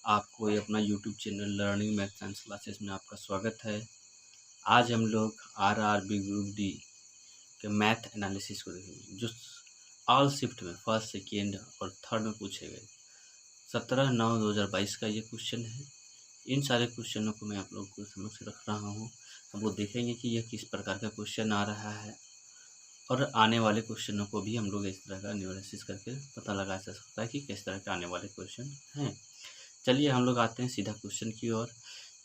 आपको ये अपना YouTube channel learning math science classes में आपका स्वागत है। आज हम लोग आरआरबी ग्रुप डी के मैथ एनालिसिस को देखेंगे, जो ऑल शिफ्ट में फर्स्ट, सेकेंड और थर्ड में पूछे गए 17/9/2022 का ये क्वेश्चन है। इन सारे क्वेश्चनों को मैं आप लोग को समक्ष रख रहा हूँ। हम लोग देखेंगे कि यह किस प्रकार का क्वेश्चन आ रहा है और आने वाले क्वेश्चनों को भी हम लोग इस तरह का एनालिसिस करके पता लगा सकता है कि किस तरह के आने वाले क्वेश्चन हैं। चलिए हम लोग आते हैं सीधा क्वेश्चन की ओर।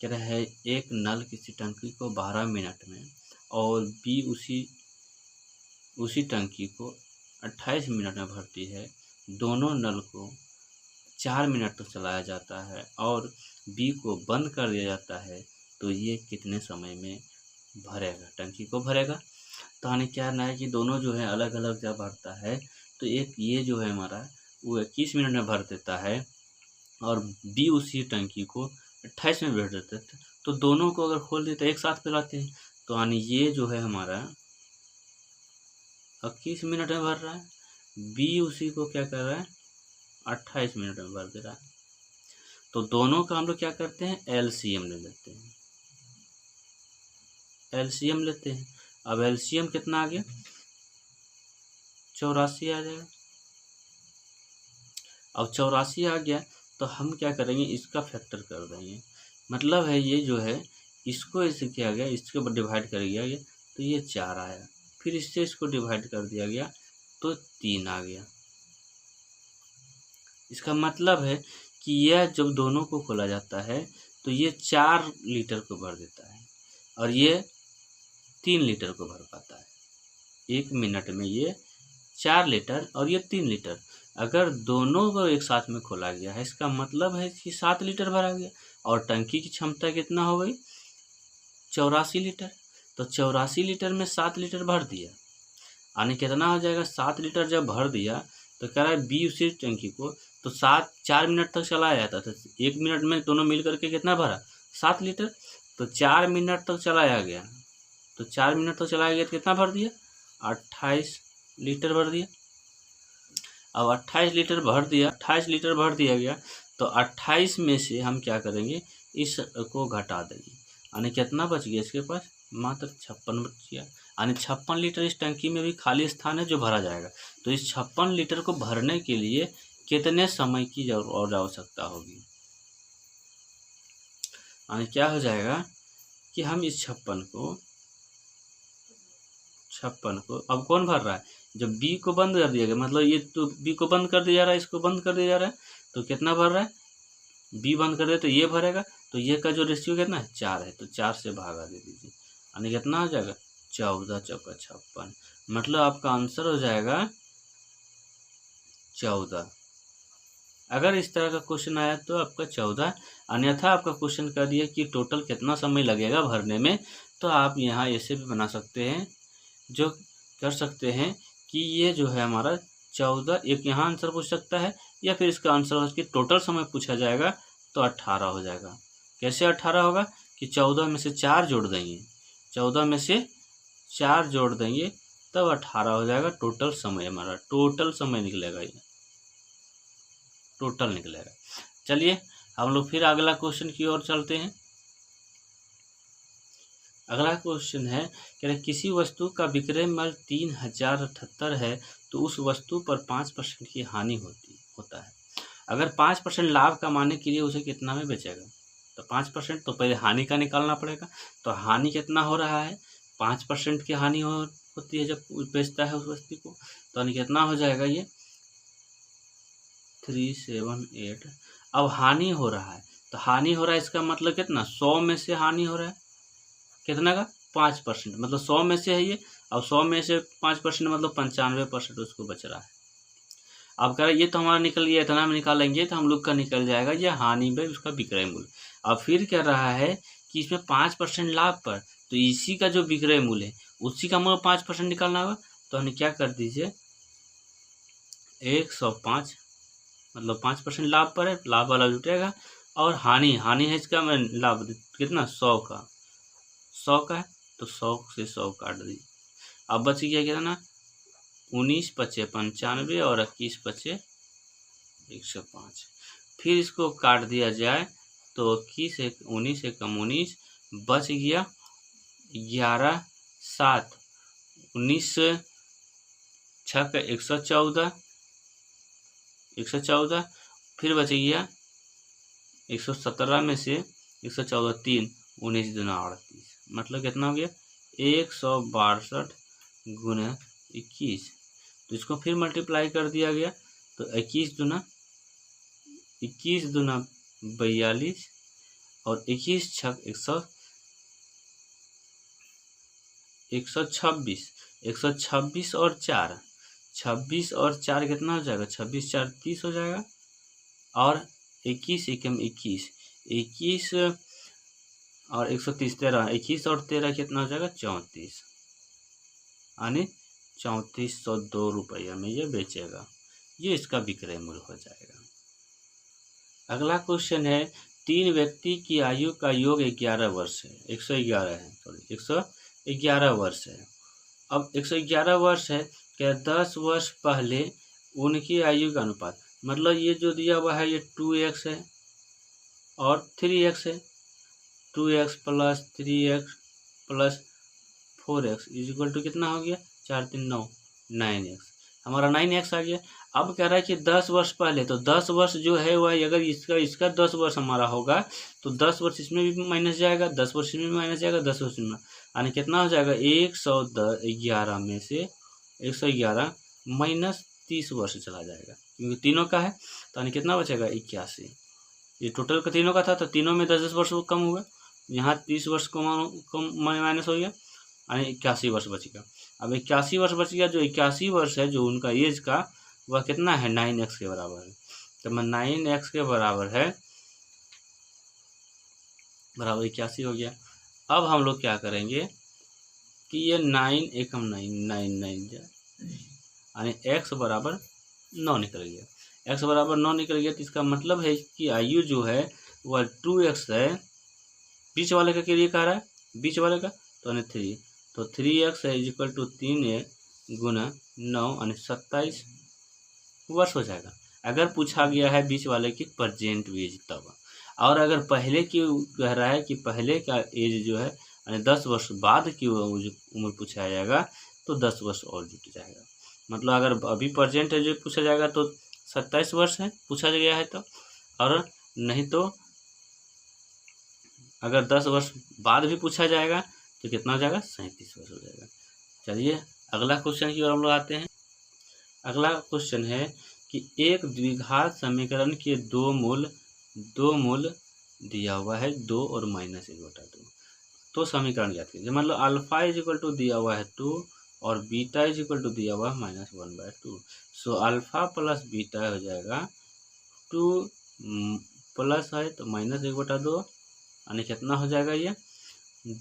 कह रहा है एक नल किसी टंकी को 12 मिनट में और बी उसी टंकी को 28 मिनट में भरती है। दोनों नल को 4 मिनट तक चलाया जाता है और बी को बंद कर दिया जाता है, तो ये कितने समय में भरेगा, टंकी को भरेगा। तो हमें क्या करना है कि दोनों जो है अलग अलग जब भरता है तो एक ये जो है हमारा वो 21 मिनट में भर देता है और बी उसी टंकी को 28 में भर देता है। तो दोनों को अगर खोल देते एक साथ पिलाते हैं तो यानी ये जो है हमारा 21 मिनट में भर रहा है, बी उसी को क्या कर रहा है 28 मिनट में भर दे रहा है। तो दोनों का हम लोग क्या करते हैं एलसीएम ले लेते हैं। एलसीएम लेते हैं। अब एलसीएम कितना आ गया 84 आ जाएगा। अब 84 आ गया तो हम क्या करेंगे इसका फैक्टर कर देंगे। मतलब है ये जो है इसको ऐसे किया गया, इसके ऊपर डिवाइड कर दिया गया तो ये 4 आया, फिर इससे इसको डिवाइड कर दिया गया तो 3 आ गया। इसका मतलब है कि यह जब दोनों को खोला जाता है तो ये 4 लीटर को भर देता है और ये 3 लीटर को भर पाता है। 1 मिनट में ये 4 लीटर और ये 3 लीटर। अगर दोनों को एक साथ में खोला गया है इसका मतलब है कि 7 लीटर भरा गया और टंकी की क्षमता कितना हो गई 84 लीटर। तो 84 लीटर में 7 लीटर भर दिया, यानी कितना हो जाएगा 7 लीटर जब भर दिया तो कह रहा है बी उसी टंकी को तो 4 मिनट तक चलाया जाता था। 1 मिनट में दोनों मिल करके कितना भरा 7 लीटर। तो 4 मिनट तक चलाया गया, तो 4 मिनट तक चलाया गया तो कितना भर दिया 28 लीटर भर दिया। अब 28 लीटर भर दिया, 28 लीटर भर दिया गया तो 28 में से हम क्या करेंगे इस को घटा देंगे, यानी कितना बच गया इसके पास मात्र 56 बच गया। यानी 56 लीटर इस टंकी में भी खाली स्थान है जो भरा जाएगा। तो इस 56 लीटर को भरने के लिए कितने समय की और आवश्यकता होगी, यानी क्या हो जाएगा कि हम इस 56 को अब कौन भर रहा है जब बी को बंद कर दिया गया, मतलब ये तो बी को बंद कर दिया जा रहा है, इसको बंद कर दिया जा रहा है तो कितना भर रहा है बी बंद कर दिया तो ये भरेगा। तो ये का जो रेशियो कितना है 4 है, तो 4 से भागा दे दीजिए, यानी कितना हो जाएगा 14 चौका 56। मतलब आपका आंसर हो जाएगा 14। अगर इस तरह का क्वेश्चन आया तो आपका 14, अन्यथा आपका क्वेश्चन कर दिया कि टोटल कितना समय लगेगा भरने में, तो आप यहाँ ऐसे भी बना सकते हैं, जो कर सकते हैं कि ये जो है हमारा 14 एक यहाँ आंसर पूछ सकता है या फिर इसका आंसर उसकी टोटल समय पूछा जाएगा तो 18 हो जाएगा। कैसे 18 होगा कि 14 में से 4 जोड़ देंगे, 14 में से 4 जोड़ देंगे तब 18 हो जाएगा। टोटल समय हमारा टोटल समय निकलेगा, ये टोटल निकलेगा। चलिए हम लोग फिर अगला क्वेश्चन की ओर चलते हैं। अगला क्वेश्चन है कि किसी वस्तु का विक्रय मूल्य 3078 है तो उस वस्तु पर 5% की हानि होता है। अगर 5% लाभ कमाने के लिए उसे कितना में बेचेगा, तो 5% तो पहले हानि का निकालना पड़ेगा। तो हानि कितना हो रहा है 5% की हानि होती है जब बेचता है उस वस्तु को, तो कितना हो जाएगा ये 378। अब हानि हो रहा है तो हानि हो रहा है इसका मतलब कितना 100 में से हानि हो रहा है कितना का 5%, मतलब 100 में से है ये। अब 100 में से 5% मतलब 95% उसको बच रहा है। अब कह रहे ये तो हमारा निकल गया, इतना में निकालेंगे तो हम लोग का निकल जाएगा ये हानि में उसका विक्रय मूल्य। अब फिर कह रहा है कि इसमें 5% लाभ पर, तो इसी का जो विक्रय मूल्य है उसी का मतलब 5% निकालना होगा। तो हमें क्या कर दीजिए 105, मतलब 5% लाभ पर है, लाभ वाला जुटेगा और हानि है इसका लाभ कितना 100 का है तो 100 से 100 काट दी। अब बच गया कितना 19 × 5 = 95 और 21 × 5 = 105। फिर इसको काट दिया जाए तो 21 एक 19 एकम 19 बच गया 11 7 19 छक 114 फिर बच गया 117 में से 114 3 19 दूना 38 मतलब कितना हो गया 162 गुना 21। तो इसको फिर मल्टीप्लाई कर दिया गया तो 21 दूना 42 और 21 छक 126 और 4 26 और 4 कितना हो जाएगा 26 4 30 हो जाएगा और 21 एकम 21 और 130 13 21 और 13 कितना हो जाएगा 34 यानी 3402 रुपया में ये बेचेगा। ये इसका विक्रय मूल्य हो जाएगा। अगला क्वेश्चन है 3 व्यक्ति की आयु का योग 11 वर्ष है 111 वर्ष है। अब 111 वर्ष है क्या 10 वर्ष पहले उनकी आयु का अनुपात मतलब ये जो दिया हुआ है ये 2x है और 3x है 2x plus 3x plus 4x is equal to कितना हो गया 4 3 9 9x हमारा 9x आ गया। अब कह रहा है कि 10 वर्ष पहले तो 10 वर्ष जो है वह अगर इसका 10 वर्ष हमारा होगा तो 10 वर्ष इसमें भी माइनस जाएगा 10 वर्ष इसमें भी माइनस जाएगा 10 वर्ष में यानी कितना हो जाएगा 111 में से 111 माइनस 30 वर्ष चला जाएगा क्योंकि तीनों का है तो यानी कितना बचेगा 81। ये टोटल का तीनों का था तो तीनों में 10 वर्ष कम हुआ यहाँ 30 वर्ष को माइनस हो गया यानी 81 वर्ष बच गया। अब 81 वर्ष बच गया जो 81 वर्ष है जो उनका एज का वह कितना है 9x के बराबर है तो मैं 9x के बराबर है बराबर 81 हो गया। अब हम लोग क्या करेंगे कि ये 9 एकम 9 यानी x बराबर 9 निकल गया x बराबर 9 निकल गया तो इसका मतलब है कि आयु जो है वह 2x है बीच वाले का के लिए कह रहा है बीच वाले का तो यानी 3 तो 3x है इज इक्वल टू 3 गुना 9 यानी 27 वर्ष हो जाएगा। अगर पूछा गया है बीच वाले की प्रेजेंट एज तब और अगर पहले की कह रहा है कि पहले का एज जो है यानी 10 वर्ष बाद की उम्र पूछा जाएगा तो 10 वर्ष और जुट जाएगा। मतलब अगर अभी प्रेजेंट एज पूछा जाएगा तो 27 वर्ष है पूछा गया है तो और नहीं तो अगर 10 वर्ष बाद भी पूछा जाएगा तो कितना हो जाएगा 37 वर्ष हो जाएगा। चलिए अगला क्वेश्चन की ओर हम लोग आते हैं। अगला क्वेश्चन है कि एक द्विघात समीकरण के दो मूल दिया हुआ है 2 और -1/2 तो समीकरण ज्ञात कीजिए। मतलब अल्फा इज इक्वल टू दिया हुआ है 2 और बीटा इज इक्वल टू दिया हुआ है -1/2 सो अल्फा प्लस बीटा हो जाएगा 2 प्लस है तो -1/2 यानी कितना हो जाएगा ये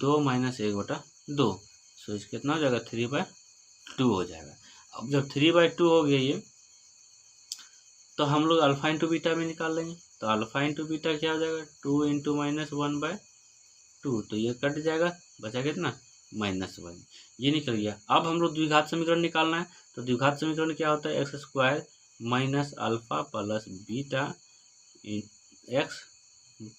2 - 1/2 सो इस कितना हो जाएगा 3/2 हो जाएगा। अब जब 3/2 हो गया ये तो हम लोग अल्फा इंटू बीटा में निकाल लेंगे तो अल्फा इंटू बीटा क्या हो जाएगा 2 इंटू -1/2 तो ये कट जाएगा बचा कितना -1 ये निकल गया। अब हम लोग द्विघात समीकरण निकालना है तो द्विघात समीकरण क्या होता है x² minus alpha plus beta x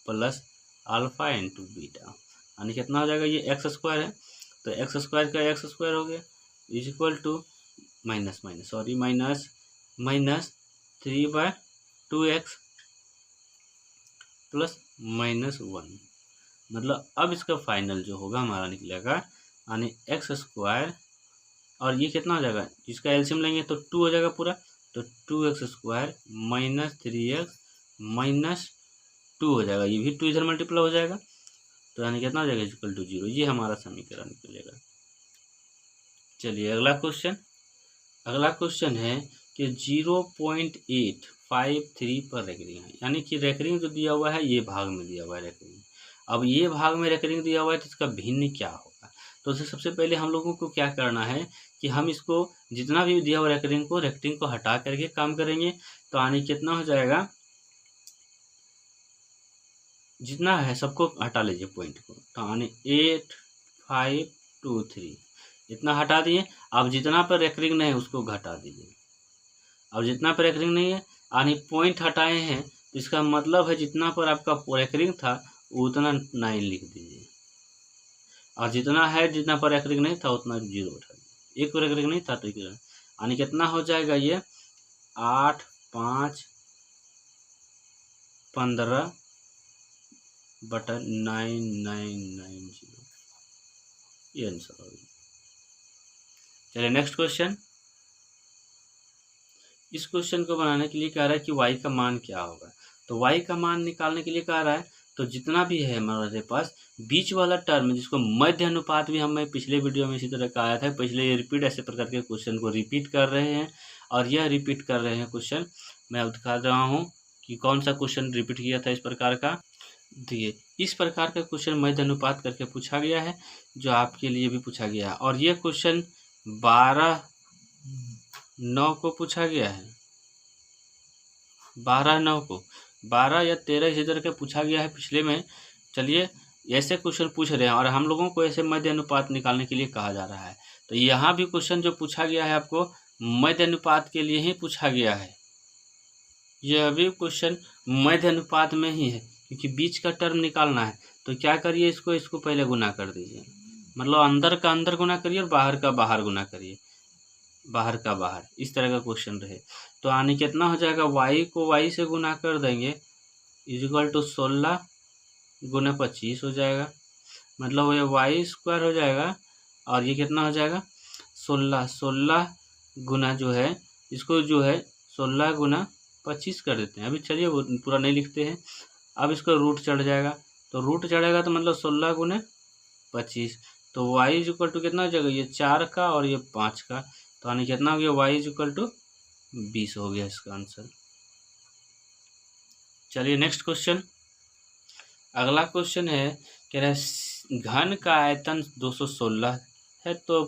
plus alpha into beta यानी कितना हो जाएगा ये x² है तो x² का x² हो गया is equal to minus 3/2x plus -1 मतलब अब इसका फाइनल जो होगा हमारा निकलेगा यानी x² और ये कितना हो जाएगा इसका एलसीएम लेंगे तो 2 हो जाएगा पूरा तो 2x² माइनस 3x माइनस 2 हो जाएगा ये भी 2 इधर मल्टीप्लाई हो जाएगा तो यानी कितना हो जाएगा इक्वल टू 0 ये हमारा समीकरण निकलेगा। चलिए अगला क्वेश्चन है कि 0.853 पर रेकरिंग है यानी कि रेकरिंग जो दिया हुआ है ये भाग में दिया हुआ है रेकरिंग। अब ये भाग में रेकरिंग दिया हुआ है तो इसका भिन्न क्या होगा तो सबसे पहले हम लोगों को क्या करना है कि हम इसको जितना भी दिया हुआ रेकरिंग को हटा करके काम करेंगे तो यानी कितना हो जाएगा जितना है सबको हटा लीजिए पॉइंट को तो यानी 8523 इतना हटा दिए। अब जितना पर रेकरिंग नहीं है उसको घटा दीजिए। अब जितना पर रेकरिंग नहीं है यानी पॉइंट हटाए हैं तो इसका मतलब है जितना पर आपका रेकरिंग था उतना 9 लिख दीजिए, और जितना है जितना पर रेकरिंग नहीं था उतना 0 उठा दीजिए। एक रेकरिंग नहीं था तो यानी कितना हो जाएगा ये 8, 5, 15 बटा 9990, ये आंसर होगा। चलिए नेक्स्ट क्वेश्चन। इस क्वेश्चन को बनाने के लिए कह रहा है कि y का मान क्या होगा। तो y का मान निकालने के लिए कह रहा है, तो जितना भी है हमारे पास बीच वाला टर्म जिसको मध्य अनुपात भी हमें पिछले वीडियो में इसी तरह का आया था, पिछले ये रिपीट ऐसे प्रकार के क्वेश्चन को रिपीट कर रहे हैं, और यह रिपीट कर रहे हैं क्वेश्चन मैं अब दिखा रहा हूँ कि कौन सा क्वेश्चन रिपीट किया था इस प्रकार का। देखिए इस प्रकार का क्वेश्चन मध्य अनुपात करके पूछा गया है, जो आपके लिए भी पूछा गया है, और ये क्वेश्चन 12/9 को पूछा गया है। 12/9 को 12 या 13 इसी तरह के पूछा गया है पिछले में। चलिए ऐसे क्वेश्चन पूछ रहे हैं और हम लोगों को ऐसे मध्य अनुपात निकालने के लिए कहा जा रहा है। तो यहाँ भी क्वेश्चन जो पूछा गया है आपको मध्य अनुपात के लिए ही पूछा गया है। यह भी क्वेश्चन मध्य अनुपात में ही है, क्योंकि बीच का टर्म निकालना है। तो क्या करिए, इसको पहले गुना कर दीजिए, मतलब अंदर का अंदर गुना करिए और बाहर का बाहर गुना करिए, बाहर का बाहर, इस तरह का क्वेश्चन रहे। तो आने कितना हो जाएगा, y को y से गुना कर देंगे इजिकल टू 16 गुना 25 हो जाएगा, मतलब ये y स्क्वायर हो जाएगा, और ये कितना हो जाएगा 16 गुना जो है इसको जो है 16 गुना 25 कर देते हैं। अभी चलिए वो पूरा नहीं लिखते हैं। अब इसको रूट चढ़ जाएगा, तो रूट चढ़ेगा तो मतलब 16 गुना 25, तो y इक्वल टू कितना हो जाएगा, ये 4 का और ये 5 का, तो यानी कितना हो गया y इक्वल टू 20 हो गया इसका आंसर। चलिए नेक्स्ट क्वेश्चन। अगला क्वेश्चन है, कह रहा है घन का आयतन 216 है तो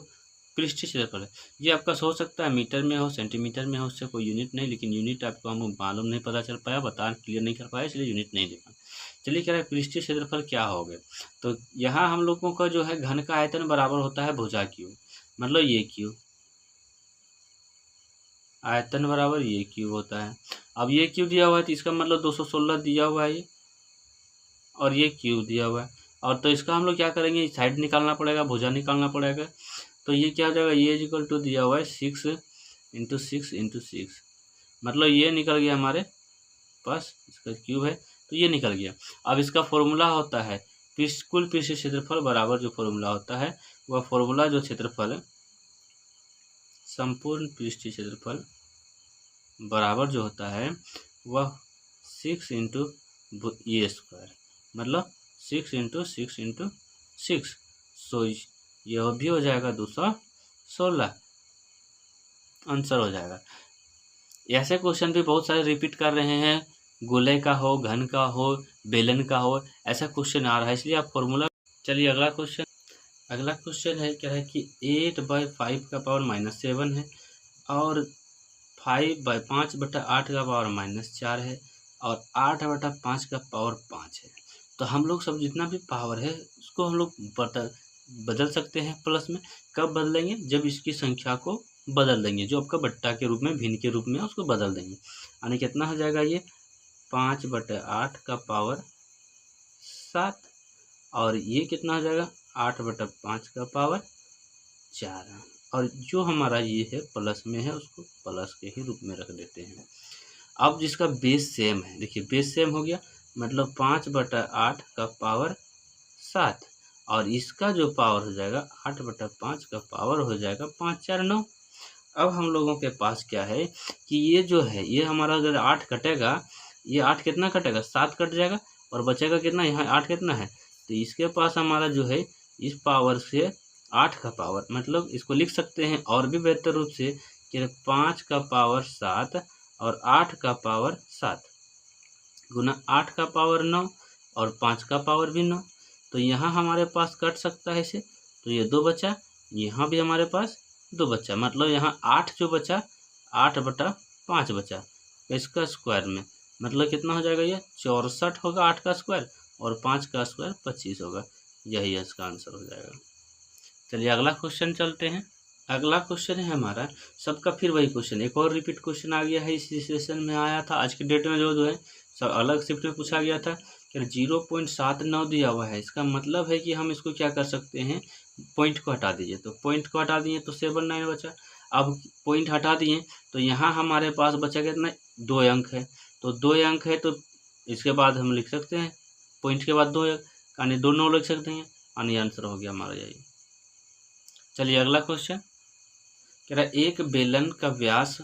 पृष्ठीय क्षेत्रफल है। ये आपका हो सकता है मीटर में हो, सेंटीमीटर में हो, उससे कोई यूनिट नहीं, लेकिन यूनिट आपको हम मालूम नहीं पता चल पाया, बता क्लियर नहीं कर पाया, इसलिए यूनिट नहीं लिखा। चलिए कह रहा है पृष्ठीय क्षेत्रफल क्या हो गया। तो यहाँ हम लोगों का जो है घन का आयतन बराबर होता है भुजा क्यूब, मतलब ये क्यूब, आयतन बराबर ये क्यूब होता है। अब ये क्यूब दिया हुआ है तो इसका मतलब 216 दिया हुआ है ये, और ये क्यूब दिया हुआ है, और तो इसका हम लोग क्या करेंगे, साइड निकालना पड़ेगा, भुजा निकालना पड़ेगा। तो ये क्या हो जाएगा, ये इक्वल टू दिया हुआ है 6 × 6 × 6, मतलब ये निकल गया हमारे पास, इसका क्यूब है तो ये निकल गया। अब इसका फॉर्मूला होता है कुल पृष्ठीय क्षेत्रफल बराबर जो फॉर्मूला होता है वह फॉर्मूला जो क्षेत्रफल संपूर्ण पृष्ठीय क्षेत्रफल बराबर जो होता है वह 6 × ये स्क्वायर, मतलब 6 × 6 × 6, सो यह भी हो जाएगा 216, आंसर हो जाएगा। ऐसे क्वेश्चन भी बहुत सारे रिपीट कर रहे हैं, गोले का हो, घन का हो, बेलन का हो, ऐसा क्वेश्चन आ रहा है, इसलिए आप फॉर्मूला। चलिए अगला क्वेश्चन है, क्या है कि 8/5 का पावर -7 है, और 5/8 का पावर -4 है, और 8/5 का पावर 5 है। तो हम लोग सब जितना भी पावर है उसको हम लोग बदल सकते हैं प्लस में। कब बदलेंगे, जब इसकी संख्या को बदल देंगे, जो आपका बट्टा के रूप में, भिन्न के रूप में उसको बदल देंगे। यानी कितना हो जाएगा, ये 5/8 का पावर 7, और ये कितना हो जाएगा 8/5 का पावर 4, और जो हमारा ये है प्लस में है उसको प्लस के ही रूप में रख देते हैं। अब जिसका बेस सेम है, देखिए बेस सेम हो गया, मतलब 5/8 का पावर 7, और इसका जो पावर हो जाएगा 8/5 का पावर हो जाएगा 5 4 9। अब हम लोगों के पास क्या है कि ये जो है, ये हमारा अगर 8 कटेगा, ये 8 कितना कटेगा, 7 कट जाएगा, और बचेगा कितना, यहाँ 8 कितना है, तो इसके पास हमारा जो है इस पावर से 8 का पावर, मतलब इसको लिख सकते हैं और भी बेहतर रूप से कि 5 का पावर 7 और 8 का पावर 7 गुना 8 का पावर 9 और 5 का पावर भी 9। तो यहाँ हमारे पास कट सकता है इसे, तो ये 2 बचा, यहाँ भी हमारे पास 2 बचा, मतलब यहाँ 8 जो बचा 8/5 बचा, इसका स्क्वायर में मतलब कितना हो जाएगा, ये 64 होगा 8 का स्क्वायर, और 5 का स्क्वायर 25 होगा, यही इसका आंसर हो जाएगा। चलिए अगला क्वेश्चन चलते हैं। अगला क्वेश्चन है हमारा सबका फिर वही क्वेश्चन, एक और रिपीट क्वेश्चन आ गया है, इस सेशन में आया था, आज के डेट में जो है सब अलग शिफ्ट में पूछा गया था कि 0.79 दिया हुआ है। इसका मतलब है कि हम इसको क्या कर सकते हैं, पॉइंट को हटा दीजिए। तो पॉइंट को हटा दिए तो 79 बचा। अब पॉइंट हटा दिए तो यहाँ हमारे पास बचा कितना, 2 अंक है। तो 2 अंक है तो इसके बाद हम लिख सकते हैं पॉइंट के बाद 2 अंक, यानी 2 9 लिख सकते हैं, यानी आंसर हो गया हमारा यही। चलिए अगला क्वेश्चन कह रहा है एक बेलन का व्यास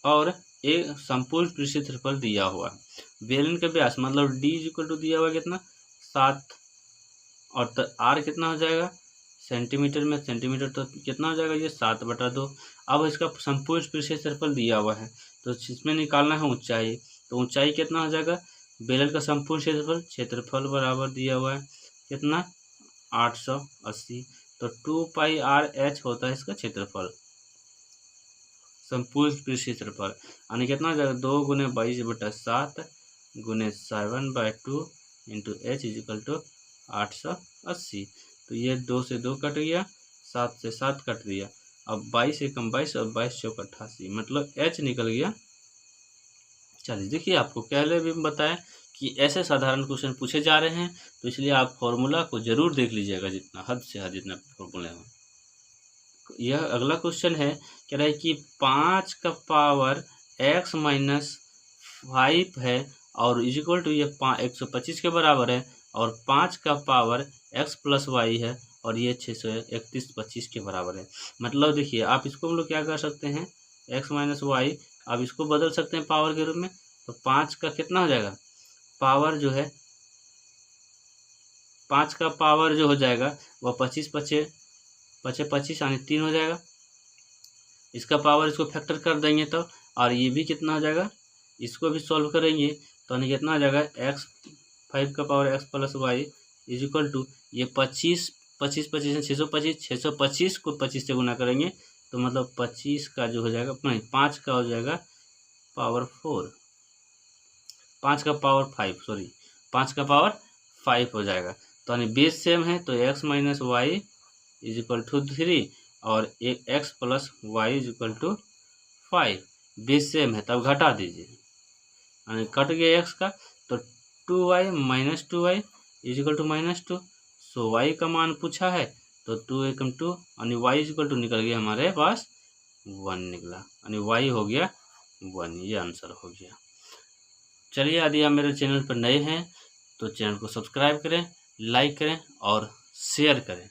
और एक संपूर्ण पृष्ठीय क्षेत्रफल दिया हुआ। बेलन का व्यास मतलब d इक्वल टू दिया हुआ कितना 7 और r कितना हो जाएगा सेंटीमीटर में, सेंटीमीटर तो कितना हो जाएगा ये 7/2। अब इसका संपूर्ण पृष्ठीय क्षेत्रफल दिया हुआ है तो इसमें निकालना है ऊंचाई। तो ऊंचाई कितना हो जाएगा, बेलन का संपूर्ण क्षेत्रफल बराबर दिया हुआ है कितना 880। तो 2πr/h होता है इसका क्षेत्रफल, संपूर्ण पृष्ठीय क्षेत्रफल, यानी कितना हो जाएगा 2 × 22/7 × 7/2 इंटू h इजिकल टू 880। तो ये 2 से 2 कट गया, 7 से 7 कट दिया। अब 22 एकम 22 और 22 चौक 88, मतलब h निकल गया 40। देखिए आपको पहले भी बताया कि ऐसे साधारण क्वेश्चन पूछे जा रहे हैं, तो इसलिए आप फॉर्मूला को जरूर देख लीजिएगा, जितना हद से हद जितना फॉर्मूले हो। यह अगला क्वेश्चन है, कह रहा है कि 5 का पावर x - 5 है और इजिकल टू ये 125 के बराबर है, और 5 का पावर x + y है और ये 631/25 के बराबर है। मतलब देखिए आप इसको हम लोग क्या कर सकते हैं, x - y, अब इसको बदल सकते हैं पावर के रूप में। तो 5 का कितना हो जाएगा, पावर जो है 5 का पावर जो हो जाएगा वह 25 × 25 यानी 3 हो जाएगा। इसका पावर इसको फैक्टर कर देंगे तो, और ये भी कितना हो जाएगा, इसको भी सॉल्व करेंगे तो यानी कितना हो जाएगा x 5 का power x + y is equal to ये 25 625 को 25 से गुना करेंगे तो मतलब 25 का जो हो जाएगा, नहीं 5 का हो जाएगा पावर 4, 5 का पावर 5, सॉरी 5 का पावर 5 हो जाएगा। तो यानी बेस सेम है तो x - y इजिकल टू 3 और एक x + y is equal to 5, base same है तब घटा दीजिए, यानी कट गया x का तो 2y - 2y is equal to -2। So y का मान पूछा है तो 2 एकम 2 यानी y इजिकल टू निकल गया हमारे पास 1 निकला, यानी y हो गया 1, ये आंसर हो गया। चलिए यदि आप मेरे चैनल पर नए हैं तो चैनल को सब्सक्राइब करें, लाइक करें और शेयर करें।